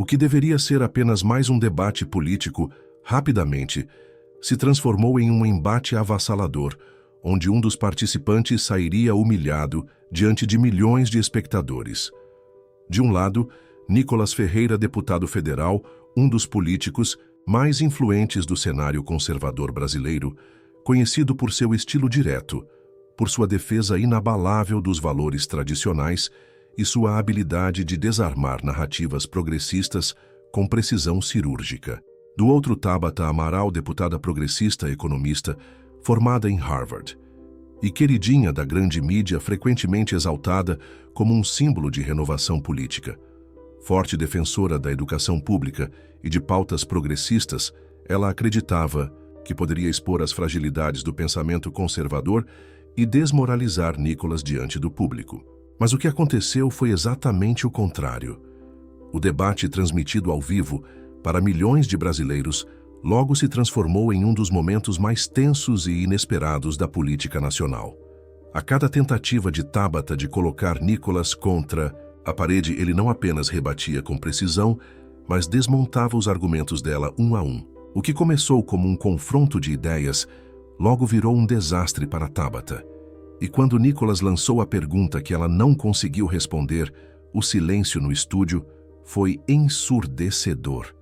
O que deveria ser apenas mais um debate político, rapidamente, se transformou em um embate avassalador, onde um dos participantes sairia humilhado diante de milhões de espectadores. De um lado, Nicolas Ferreira, deputado federal, um dos políticos mais influentes do cenário conservador brasileiro, conhecido por seu estilo direto, por sua defesa inabalável dos valores tradicionais e sua habilidade de desarmar narrativas progressistas com precisão cirúrgica. Do outro, Tabata Amaral, deputada progressista economista, formada em Harvard, e queridinha da grande mídia, frequentemente exaltada como um símbolo de renovação política. Forte defensora da educação pública e de pautas progressistas, ela acreditava que poderia expor as fragilidades do pensamento conservador e desmoralizar Nicolas diante do público. Mas o que aconteceu foi exatamente o contrário. O debate transmitido ao vivo para milhões de brasileiros logo se transformou em um dos momentos mais tensos e inesperados da política nacional. A cada tentativa de Tabata de colocar Nicolas contra a parede, ele não apenas rebatia com precisão, mas desmontava os argumentos dela um a um. O que começou como um confronto de ideias, logo virou um desastre para Tabata. E quando Nicolas lançou a pergunta que ela não conseguiu responder, o silêncio no estúdio foi ensurdecedor.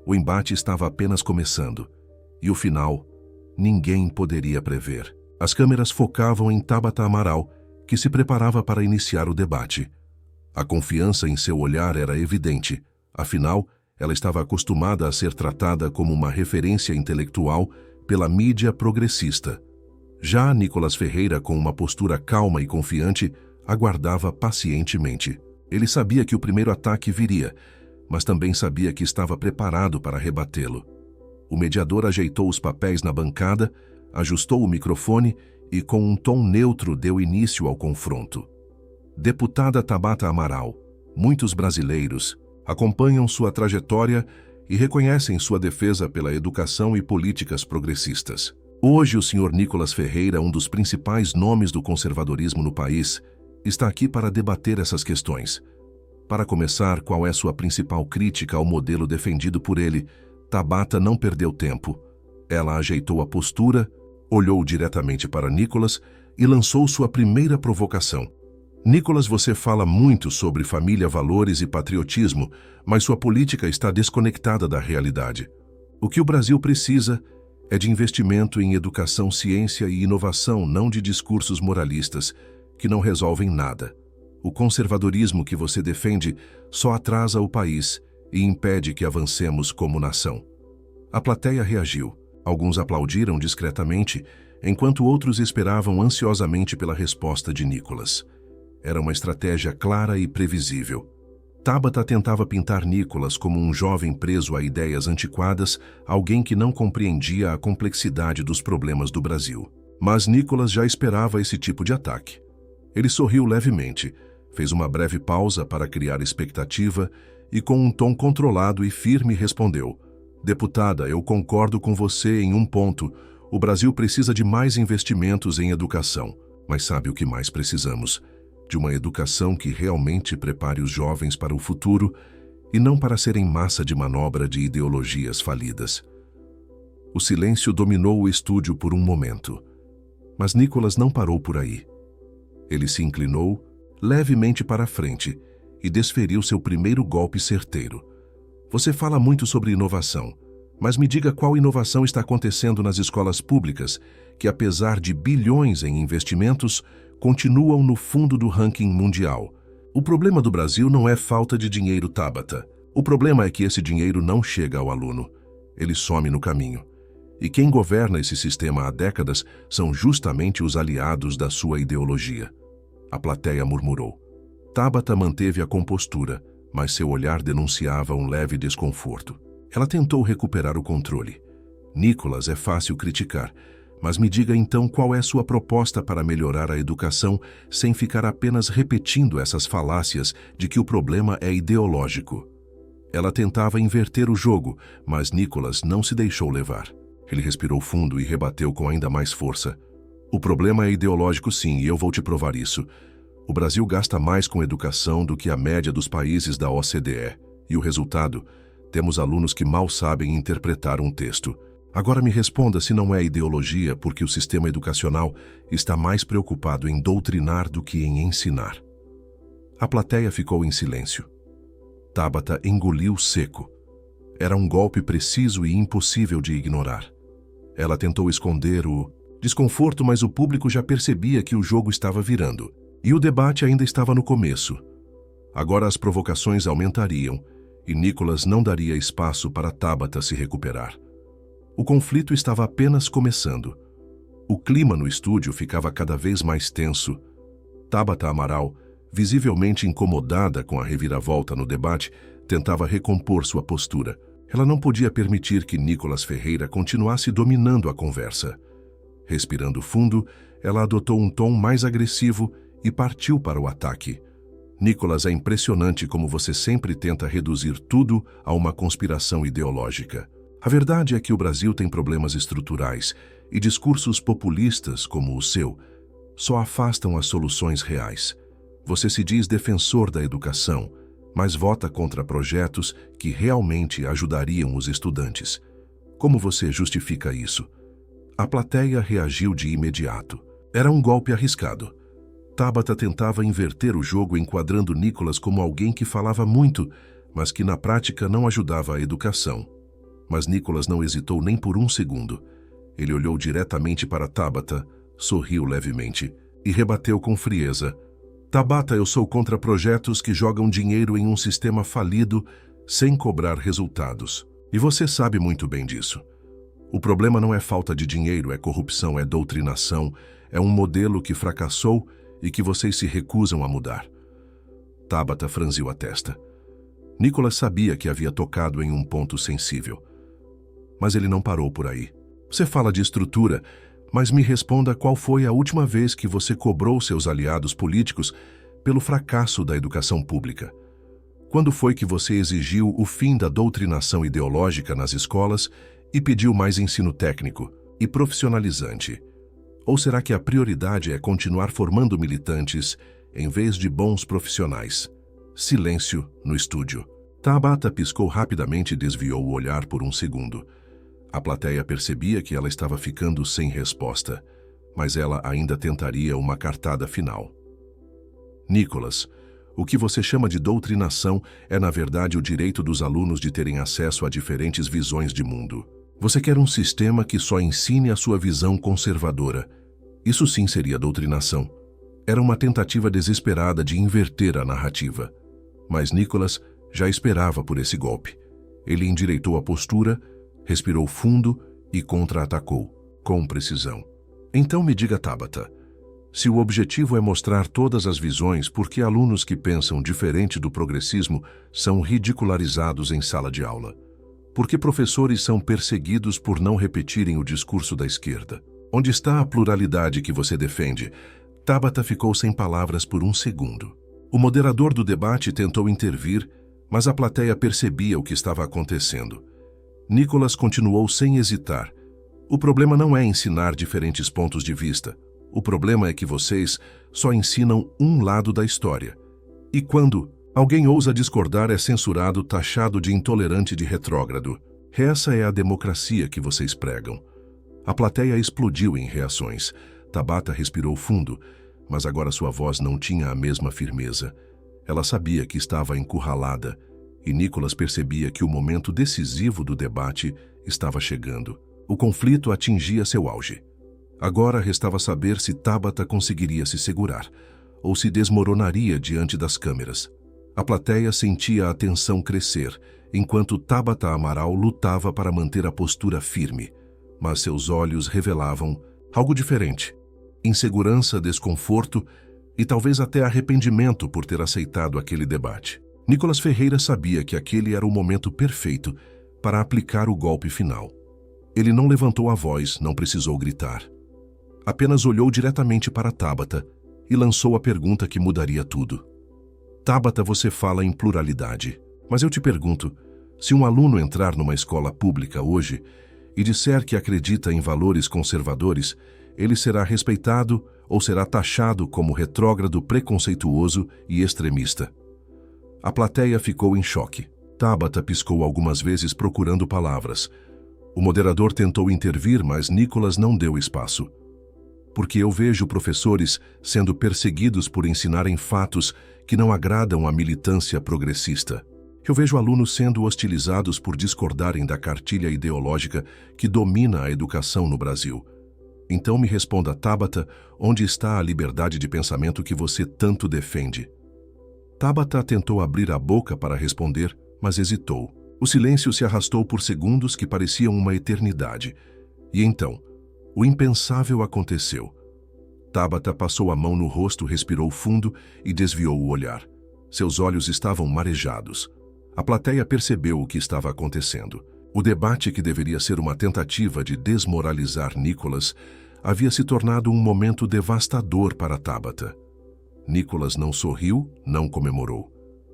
O embate estava apenas começando, e o final, ninguém poderia prever. As câmeras focavam em Tabata Amaral, que se preparava para iniciar o debate. A confiança em seu olhar era evidente, afinal, ela estava acostumada a ser tratada como uma referência intelectual pela mídia progressista. Já Nicolas Ferreira, com uma postura calma e confiante, aguardava pacientemente. Ele sabia que o primeiro ataque viria, mas também sabia que estava preparado para rebatê-lo. O mediador ajeitou os papéis na bancada, ajustou o microfone e, com um tom neutro, deu início ao confronto. Deputada Tabata Amaral, muitos brasileiros acompanham sua trajetória e reconhecem sua defesa pela educação e políticas progressistas. Hoje, o senhor Nicolas Ferreira, um dos principais nomes do conservadorismo no país, está aqui para debater essas questões. Para começar, qual é sua principal crítica ao modelo defendido por ele? Tabata não perdeu tempo. Ela ajeitou a postura, olhou diretamente para Nicolas e lançou sua primeira provocação. Nicolas, você fala muito sobre família, valores e patriotismo, mas sua política está desconectada da realidade. O que o Brasil precisa é de investimento em educação, ciência e inovação, não de discursos moralistas que não resolvem nada. O conservadorismo que você defende só atrasa o país e impede que avancemos como nação. A plateia reagiu. Alguns aplaudiram discretamente, enquanto outros esperavam ansiosamente pela resposta de Nicolas. Era uma estratégia clara e previsível. Tabata tentava pintar Nicolas como um jovem preso a ideias antiquadas, alguém que não compreendia a complexidade dos problemas do Brasil. Mas Nicolas já esperava esse tipo de ataque. Ele sorriu levemente, fez uma breve pausa para criar expectativa e, com um tom controlado e firme, respondeu: Deputada, eu concordo com você em um ponto. O Brasil precisa de mais investimentos em educação. Mas sabe o que mais precisamos? De uma educação que realmente prepare os jovens para o futuro e não para serem massa de manobra de ideologias falidas. O silêncio dominou o estúdio por um momento. Mas Nicolas não parou por aí. Ele se inclinou levemente para a frente e desferiu seu primeiro golpe certeiro. Você fala muito sobre inovação, mas me diga qual inovação está acontecendo nas escolas públicas, que apesar de bilhões em investimentos, continuam no fundo do ranking mundial. O problema do Brasil não é falta de dinheiro, Tabata. O problema é que esse dinheiro não chega ao aluno. Ele some no caminho. E quem governa esse sistema há décadas são justamente os aliados da sua ideologia. A plateia murmurou. Tabata manteve a compostura, mas seu olhar denunciava um leve desconforto. Ela tentou recuperar o controle. Nicolas, é fácil criticar, mas me diga então qual é sua proposta para melhorar a educação sem ficar apenas repetindo essas falácias de que o problema é ideológico. Ela tentava inverter o jogo, mas Nicolas não se deixou levar. Ele respirou fundo e rebateu com ainda mais força. O problema é ideológico, sim, e eu vou te provar isso. O Brasil gasta mais com educação do que a média dos países da OCDE. E o resultado? Temos alunos que mal sabem interpretar um texto. Agora me responda se não é ideologia, porque o sistema educacional está mais preocupado em doutrinar do que em ensinar. A plateia ficou em silêncio. Tabata engoliu seco. Era um golpe preciso e impossível de ignorar. Ela tentou esconder o desconforto, mas o público já percebia que o jogo estava virando. E o debate ainda estava no começo. Agora as provocações aumentariam e Nicholas não daria espaço para Tabata se recuperar. O conflito estava apenas começando. O clima no estúdio ficava cada vez mais tenso. Tabata Amaral, visivelmente incomodada com a reviravolta no debate, tentava recompor sua postura. Ela não podia permitir que Nicholas Ferreira continuasse dominando a conversa. Respirando fundo, ela adotou um tom mais agressivo e partiu para o ataque. Nicholas, é impressionante como você sempre tenta reduzir tudo a uma conspiração ideológica. A verdade é que o Brasil tem problemas estruturais e discursos populistas como o seu só afastam as soluções reais. Você se diz defensor da educação, mas vota contra projetos que realmente ajudariam os estudantes. Como você justifica isso? A plateia reagiu de imediato. Era um golpe arriscado. Tabata tentava inverter o jogo enquadrando Nicholas como alguém que falava muito, mas que na prática não ajudava a educação. Mas Nicholas não hesitou nem por um segundo. Ele olhou diretamente para Tabata, sorriu levemente e rebateu com frieza. Tabata, eu sou contra projetos que jogam dinheiro em um sistema falido sem cobrar resultados. E você sabe muito bem disso. O problema não é falta de dinheiro, é corrupção, é doutrinação, é um modelo que fracassou e que vocês se recusam a mudar. Tabata franziu a testa. Nicholas sabia que havia tocado em um ponto sensível. Mas ele não parou por aí. Você fala de estrutura, mas me responda qual foi a última vez que você cobrou seus aliados políticos pelo fracasso da educação pública. Quando foi que você exigiu o fim da doutrinação ideológica nas escolas e pediu mais ensino técnico e profissionalizante? Ou será que a prioridade é continuar formando militantes em vez de bons profissionais? Silêncio no estúdio. Tabata piscou rapidamente e desviou o olhar por um segundo. A plateia percebia que ela estava ficando sem resposta, mas ela ainda tentaria uma cartada final. Nicholas, o que você chama de doutrinação é, na verdade, o direito dos alunos de terem acesso a diferentes visões de mundo. Você quer um sistema que só ensine a sua visão conservadora. Isso sim seria doutrinação. Era uma tentativa desesperada de inverter a narrativa. Mas Nicholas já esperava por esse golpe. Ele endireitou a postura, respirou fundo e contra-atacou, com precisão. Então me diga, Tabata, se o objetivo é mostrar todas as visões, por que alunos que pensam diferente do progressismo são ridicularizados em sala de aula? Por que professores são perseguidos por não repetirem o discurso da esquerda? Onde está a pluralidade que você defende? Tabata ficou sem palavras por um segundo. O moderador do debate tentou intervir, mas a plateia percebia o que estava acontecendo. Nicholas continuou sem hesitar. O problema não é ensinar diferentes pontos de vista. O problema é que vocês só ensinam um lado da história. E quando alguém ousa discordar, é censurado, taxado de intolerante, de retrógrado. Essa é a democracia que vocês pregam. A plateia explodiu em reações. Tabata respirou fundo, mas agora sua voz não tinha a mesma firmeza. Ela sabia que estava encurralada, e Nicholas percebia que o momento decisivo do debate estava chegando. O conflito atingia seu auge. Agora restava saber se Tabata conseguiria se segurar, ou se desmoronaria diante das câmeras. A plateia sentia a tensão crescer, enquanto Tabata Amaral lutava para manter a postura firme, mas seus olhos revelavam algo diferente: insegurança, desconforto e talvez até arrependimento por ter aceitado aquele debate. Nicholas Ferreira sabia que aquele era o momento perfeito para aplicar o golpe final. Ele não levantou a voz, não precisou gritar. Apenas olhou diretamente para Tabata e lançou a pergunta que mudaria tudo. Tabata, você fala em pluralidade, mas eu te pergunto, se um aluno entrar numa escola pública hoje e disser que acredita em valores conservadores, ele será respeitado ou será taxado como retrógrado, preconceituoso e extremista? A plateia ficou em choque. Tabata piscou algumas vezes procurando palavras. O moderador tentou intervir, mas Nicolas não deu espaço. Porque eu vejo professores sendo perseguidos por ensinarem fatos que não agradam à militância progressista. Eu vejo alunos sendo hostilizados por discordarem da cartilha ideológica que domina a educação no Brasil. Então me responda, Tabata, onde está a liberdade de pensamento que você tanto defende? Tabata tentou abrir a boca para responder, mas hesitou. O silêncio se arrastou por segundos que pareciam uma eternidade. E então, o impensável aconteceu. Tabata passou a mão no rosto, respirou fundo e desviou o olhar. Seus olhos estavam marejados. A plateia percebeu o que estava acontecendo. O debate, que deveria ser uma tentativa de desmoralizar Nicolas, havia se tornado um momento devastador para Tabata. Nicolas não sorriu, não comemorou.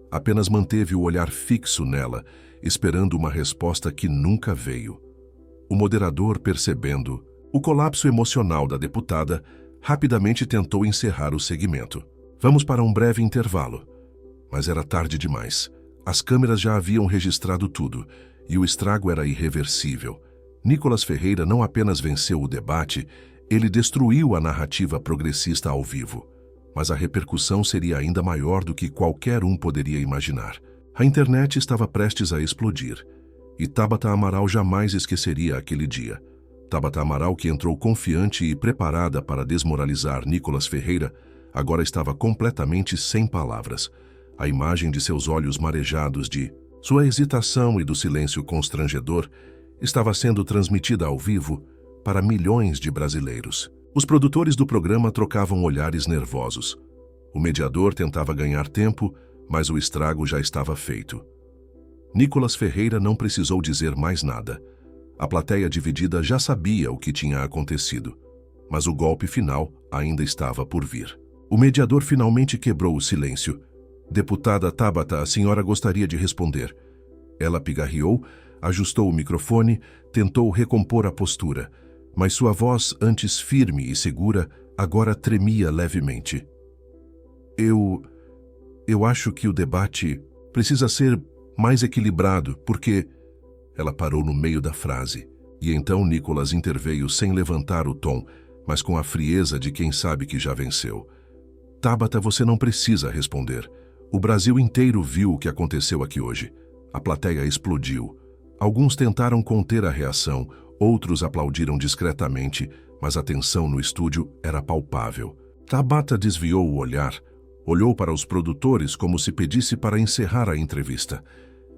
Apenas manteve o olhar fixo nela, esperando uma resposta que nunca veio. O moderador, percebendo o colapso emocional da deputada, rapidamente tentou encerrar o segmento. Vamos para um breve intervalo. Mas era tarde demais. As câmeras já haviam registrado tudo, e o estrago era irreversível. Nicolas Ferreira não apenas venceu o debate, ele destruiu a narrativa progressista ao vivo. Mas a repercussão seria ainda maior do que qualquer um poderia imaginar. A internet estava prestes a explodir, e Tabata Amaral jamais esqueceria aquele dia. Tabata Amaral, que entrou confiante e preparada para desmoralizar Nicolas Ferreira, agora estava completamente sem palavras. A imagem de seus olhos marejados, de sua hesitação e do silêncio constrangedor estava sendo transmitida ao vivo para milhões de brasileiros. Os produtores do programa trocavam olhares nervosos. O mediador tentava ganhar tempo, mas o estrago já estava feito. Nicolas Ferreira não precisou dizer mais nada. A plateia dividida já sabia o que tinha acontecido, mas o golpe final ainda estava por vir. O mediador finalmente quebrou o silêncio. Deputada Tabata, a senhora gostaria de responder. Ela pigarreou, ajustou o microfone, tentou recompor a postura, mas sua voz, antes firme e segura, agora tremia levemente. Eu acho que o debate precisa ser mais equilibrado, porque... Ela parou no meio da frase, e então Nicolas interveio sem levantar o tom, mas com a frieza de quem sabe que já venceu. Tabata, você não precisa responder. O Brasil inteiro viu o que aconteceu aqui hoje. A plateia explodiu. Alguns tentaram conter a reação, outros aplaudiram discretamente, mas a tensão no estúdio era palpável. Tabata desviou o olhar, olhou para os produtores como se pedisse para encerrar a entrevista.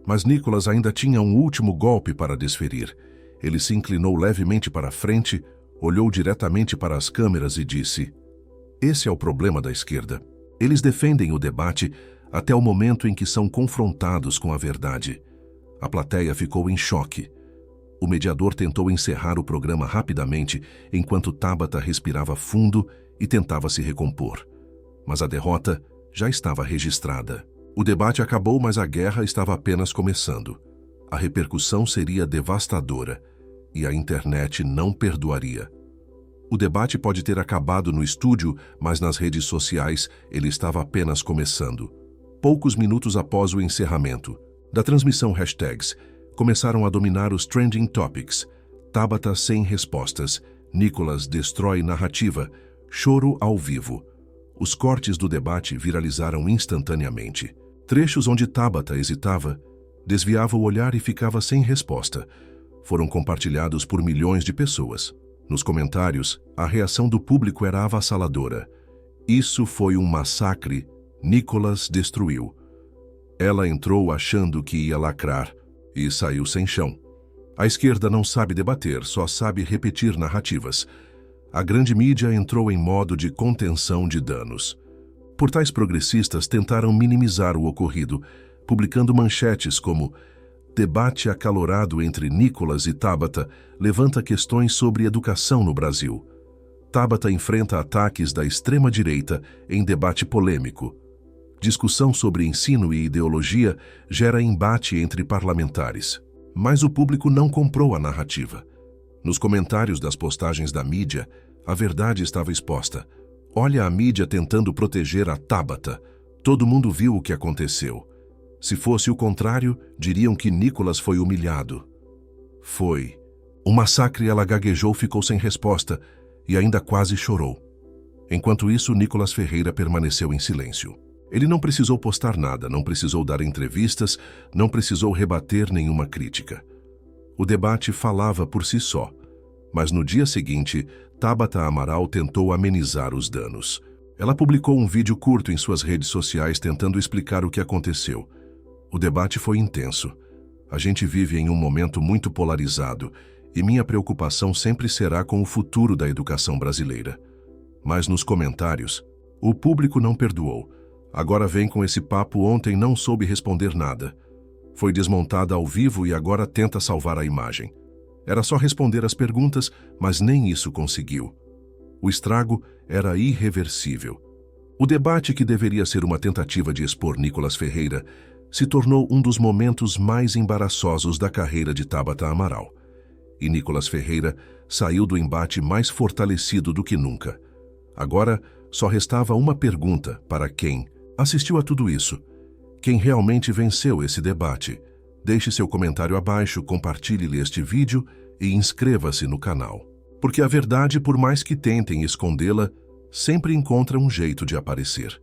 Mas Nicolas ainda tinha um último golpe para desferir. Ele se inclinou levemente para a frente, olhou diretamente para as câmeras e disse: esse é o problema da esquerda. Eles defendem o debate até o momento em que são confrontados com a verdade. A plateia ficou em choque. O mediador tentou encerrar o programa rapidamente, enquanto Tabata respirava fundo e tentava se recompor. Mas a derrota já estava registrada. O debate acabou, mas a guerra estava apenas começando. A repercussão seria devastadora, e a internet não perdoaria. O debate pode ter acabado no estúdio, mas nas redes sociais ele estava apenas começando. Poucos minutos após o encerramento da transmissão hashtags, começaram a dominar os trending topics. Tabata sem respostas, Nicolas destrói narrativa, choro ao vivo. Os cortes do debate viralizaram instantaneamente. Trechos onde Tabata hesitava, desviava o olhar e ficava sem resposta, foram compartilhados por milhões de pessoas. Nos comentários, a reação do público era avassaladora. Isso foi um massacre. Nicolas destruiu. Ela entrou achando que ia lacrar e saiu sem chão. A esquerda não sabe debater, só sabe repetir narrativas. A grande mídia entrou em modo de contenção de danos. Portais progressistas tentaram minimizar o ocorrido, publicando manchetes como "Debate acalorado entre Nicolas e Tabata levanta questões sobre educação no Brasil. Tabata enfrenta ataques da extrema-direita em debate polêmico. Discussão sobre ensino e ideologia gera embate entre parlamentares." Mas o público não comprou a narrativa. Nos comentários das postagens da mídia, a verdade estava exposta. Olha a mídia tentando proteger a Tabata. Todo mundo viu o que aconteceu. Se fosse o contrário, diriam que Nicolas foi humilhado. Foi. Um massacre, ela gaguejou, ficou sem resposta e ainda quase chorou. Enquanto isso, Nicolas Ferreira permaneceu em silêncio. Ele não precisou postar nada, não precisou dar entrevistas, não precisou rebater nenhuma crítica. O debate falava por si só. Mas no dia seguinte, Tabata Amaral tentou amenizar os danos. Ela publicou um vídeo curto em suas redes sociais tentando explicar o que aconteceu. O debate foi intenso. A gente vive em um momento muito polarizado e minha preocupação sempre será com o futuro da educação brasileira. Mas nos comentários, o público não perdoou. Agora vem com esse papo, ontem não soube responder nada. Foi desmontada ao vivo e agora tenta salvar a imagem. Era só responder as perguntas, mas nem isso conseguiu. O estrago era irreversível. O debate, que deveria ser uma tentativa de expor Nicolas Ferreira, se tornou um dos momentos mais embaraçosos da carreira de Tabata Amaral. E Nicolas Ferreira saiu do embate mais fortalecido do que nunca. Agora, só restava uma pergunta para quem assistiu a tudo isso. Quem realmente venceu esse debate? Deixe seu comentário abaixo, compartilhe este vídeo e inscreva-se no canal. Porque a verdade, por mais que tentem escondê-la, sempre encontra um jeito de aparecer.